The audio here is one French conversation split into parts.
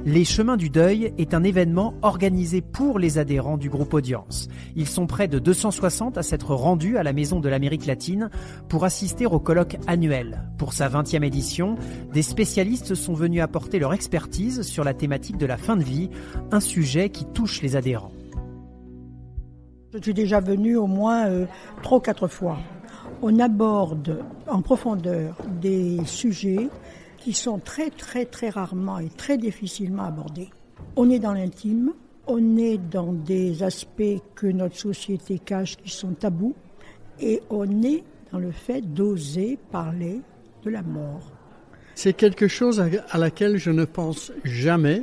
Les Chemins du Deuil est un événement organisé pour les adhérents du groupe Audience. Ils sont près de 260 à s'être rendus à la Maison de l'Amérique latine pour assister au colloque annuel. Pour sa 20e édition, des spécialistes sont venus apporter leur expertise sur la thématique de la fin de vie, un sujet qui touche les adhérents. Je suis déjà venue au moins 3 ou 4 fois. On aborde en profondeur des sujets qui sont très rarement et très difficilement abordés. On est dans l'intime, on est dans des aspects que notre société cache qui sont tabous, et on est dans le fait d'oser parler de la mort. C'est quelque chose à laquelle je ne pense jamais.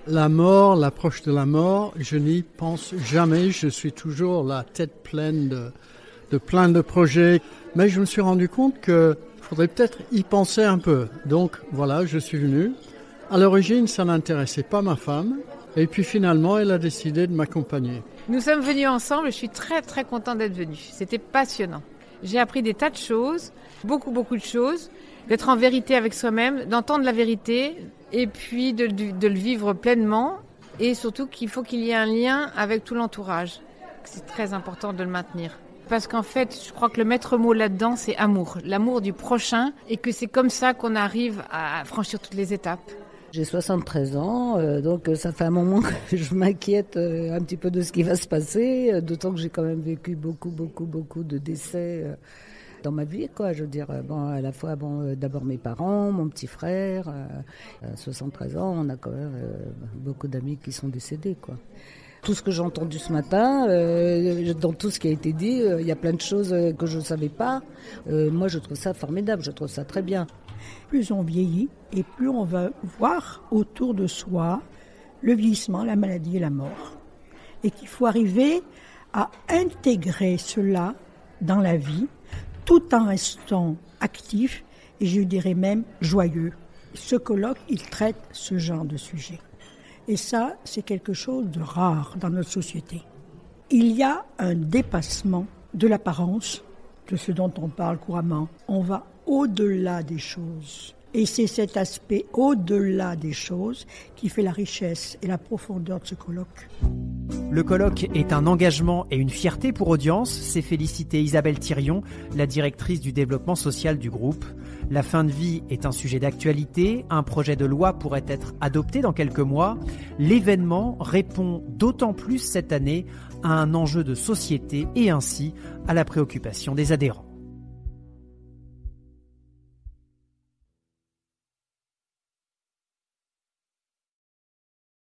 La mort, l'approche de la mort, je n'y pense jamais. Je suis toujours la tête pleine de plein de projets. Mais je me suis rendu compte que faudrait peut-être y penser un peu. Donc voilà, je suis venu. À l'origine, ça n'intéressait pas ma femme. Et puis finalement, elle a décidé de m'accompagner. Nous sommes venus ensemble et je suis très contente d'être venue. C'était passionnant. J'ai appris des tas de choses, beaucoup de choses. D'être en vérité avec soi-même, d'entendre la vérité et puis de le vivre pleinement. Et surtout qu'il faut qu'il y ait un lien avec tout l'entourage. C'est très important de le maintenir. Parce qu'en fait, je crois que le maître mot là-dedans, c'est amour. L'amour du prochain et que c'est comme ça qu'on arrive à franchir toutes les étapes. J'ai 73 ans, donc ça fait un moment que je m'inquiète un petit peu de ce qui va se passer, d'autant que j'ai quand même vécu beaucoup de décès dans ma vie, quoi. Je veux dire, à la fois, d'abord mes parents, mon petit frère. À 73 ans, on a quand même beaucoup d'amis qui sont décédés, quoi. Tout ce que j'ai entendu ce matin, dans tout ce qui a été dit, il y a plein de choses que je ne savais pas. Moi, je trouve ça formidable, je trouve ça très bien. Plus on vieillit et plus on va voir autour de soi le vieillissement, la maladie et la mort. Et qu'il faut arriver à intégrer cela dans la vie tout en restant actif et je dirais même joyeux. Ce colloque, il traite ce genre de sujet. Et ça, c'est quelque chose de rare dans notre société. Il y a un dépassement de l'apparence, de ce dont on parle couramment. On va au-delà des choses. Et c'est cet aspect au-delà des choses qui fait la richesse et la profondeur de ce colloque. Le colloque est un engagement et une fierté pour Audience, s'est félicitée Isabelle Thirion, la directrice du développement social du groupe. La fin de vie est un sujet d'actualité, un projet de loi pourrait être adopté dans quelques mois. L'événement répond d'autant plus cette année à un enjeu de société et ainsi à la préoccupation des adhérents.